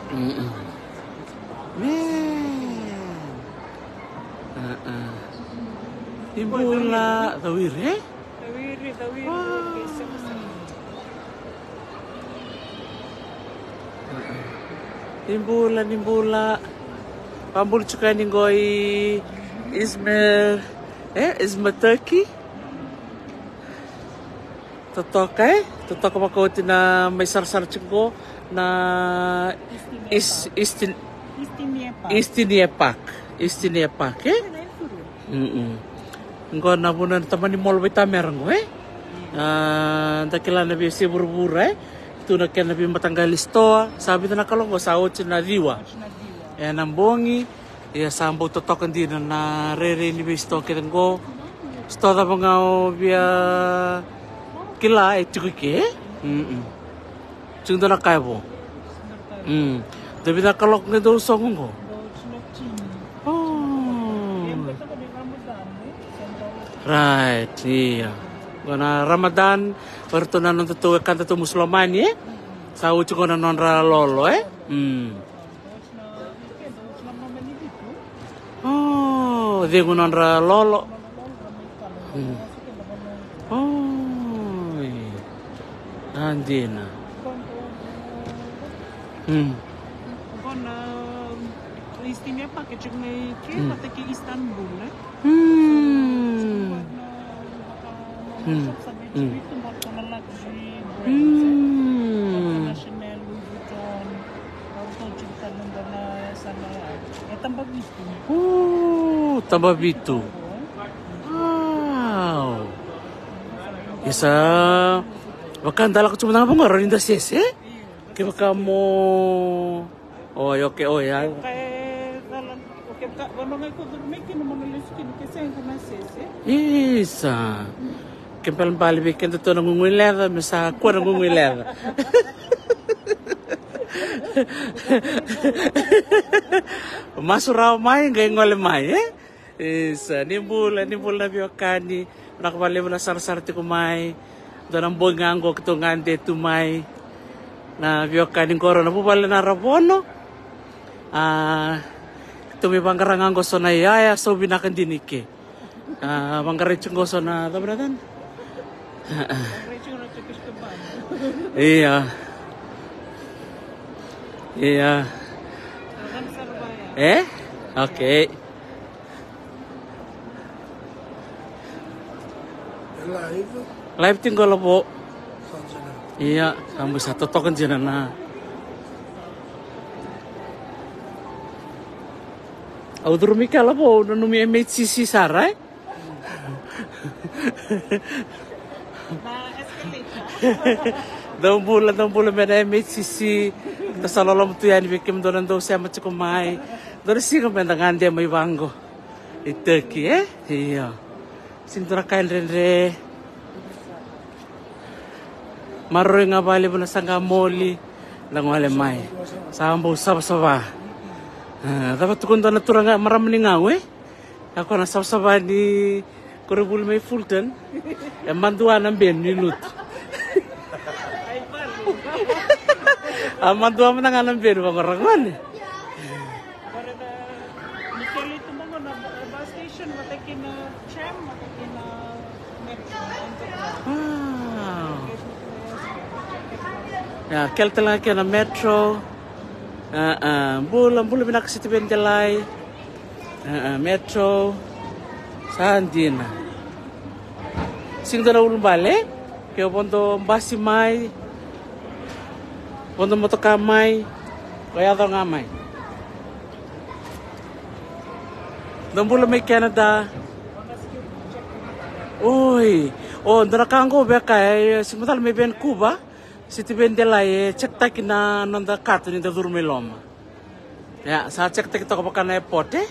Mm-mm. Timbula tawir eh? Tawiri. Nimbula. Pambul juga ninggoi Izmir Turkey. Totok makauti na may sarsar cingko na Istiniepak eh? Ngo na bunan taman ni mall bita merang eh? Dakila na bi si burbura eh? Tu na kena bi matanggalis toa, sabi na nakalongo sa otsi na diwa. Nambongi, ya sambo totokan din na rere ni bisto kitanggo. Sto da bangao bia kila etuke. Chung da nakaibo. Dabi na kalok ng do songo. Right, iya. Gana Ramadan, perto na nung tutuwa kanta to Musliman eh. Sa uci ko na nonra lolo eh. Oh, dia ko nonra lolo. Oh, andi na. Istimia pakai cek nih, kata ke Istanbul eh. Tambah bitu. Wow. Isa, bahkan dalak cuma nang pengaruh indah sih. Kaya kamu, oh ya. Isa. Kempel bali bikin tu nangungulera, masa aku nangungulera. Masuk ramai nggak ngoleh mai eh? Isa nimbul na biokani, nakabali mo na sar ti kumai, doon ang bonganggo kitungan de tumai, na biokani koro na bubali na rabono, tumi bangkarangango so na yaya so binakan dinike, bangkaricungo so na tabratan. Iya. Oke. Live tinggal po. Iya, sambil satu token jenana. Audrumi kala po, numi MHCC sarai. Daun bulan mena MHCC. Kita selalu tu yang bikin donan do sama cukup mai. Dari sih kan pendangan dia mai banggo. Itu ki iya. Sintura kain rendre. Maroy nga bali mo na sangga moli. Lang wale mai. Sambo sab-saba. Dapat tukun doon natura nga maram ni ngaw eh. Ako na sab-saba ni Koribul may Fulton. Yang manduan ng ben minut. Manduan mo na nga ng ben bang orang man. Ya, kelta lang kaya na metro. Bulan binakasiti bendelay. Metro. Saan din na? Sing na ulong bale. Kaya pondo basi may. Pondo motokamay. Kaya daw nga may. Doon bulan may Canada. Uy. Oh, narakang ko ba kaya simutal may ben Cuba. Siti bendelay cek tak na nanda kartu ni dadur melom. Ya, saat cek tak kita pakai airport eh.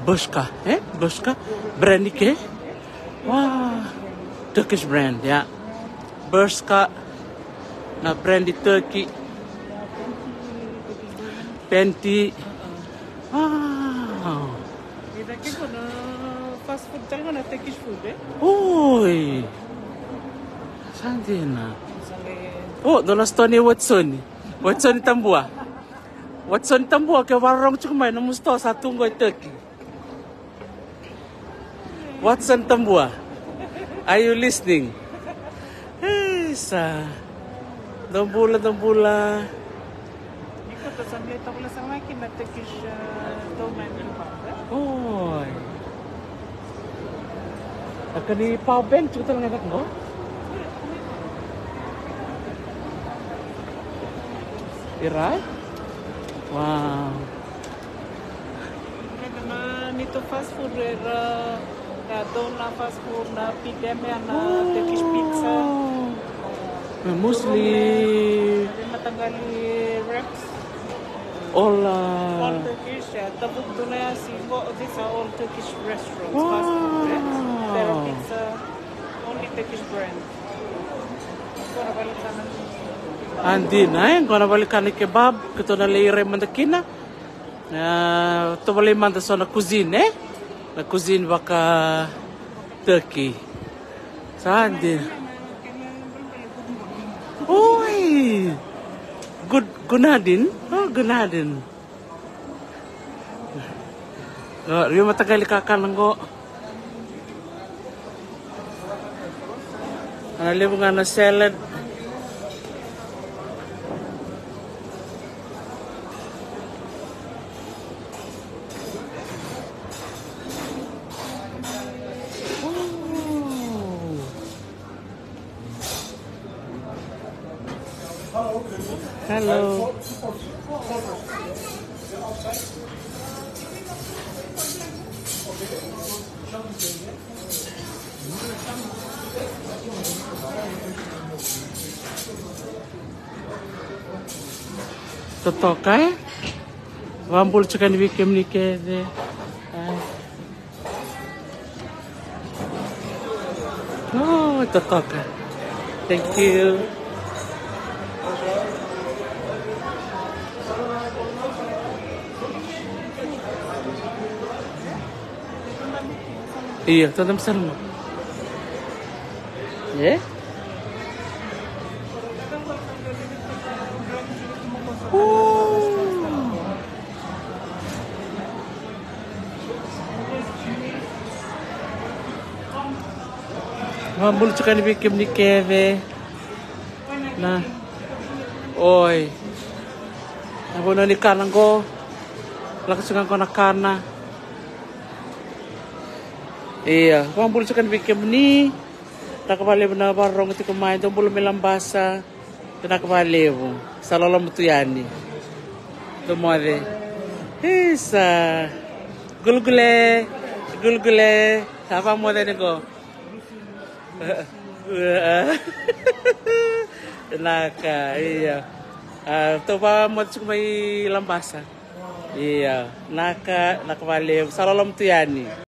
Boska, Brandy ke? Wah, Turkish brand ya. Bershka, na brand di Turkey. Penti. Wow. Ida kiko na fast food talaga na Turkish food eh. Oi. Sandina. Misalnya Oh, doon Tony Watson. Watson Tambua. Watson Tambua ke warung cuma na musto sa tunggoy Turkey. Watson Tambua. Are you listening? Sa Dombula. iko to sa mleta ko sa makin na Turkish domain ko eh. Oi. Akan ni Pau Ben cuta lang anak mo? Iray? Wow. Kaya na nito fast food era doon na fast food na pideme na Turkish pizza. Muslim. Matanggali Rex. All All Turkish. Tabuk doon na singo. These are all Turkish restaurants. Fast food. Pero pizza, only Turkish brand. Ito na balik sana. Andi na kung nabalikan ni kebab, kito na liire mandakina. Ito bali man sa na cuisine na cuisine baka Turkey. Sa andi. Oi! Gunadin? Oh, Gunadin. Rio matagal kakan ko. Ano nga na salad. Hello. Totoka Wampul cekan bikin nikah deh. Oh, totoka. Thank you. Iya, tetap sama. Ya? Mambul cekan bikin ni keve. Nah. Oi. Ako na ni kanang ko. Lakas ko na kana. Iya, mambul cekan bikin ni. Nakabali na barong ti kumain to bulu melambasa. Nakabali mo. Sa lolam tu yani. Tumore. Isa. Gulgule. Apa mo din ko? Naka, iya. Ito pa mo may lambasa. Iya, nakabali. Sa lolam tu yani.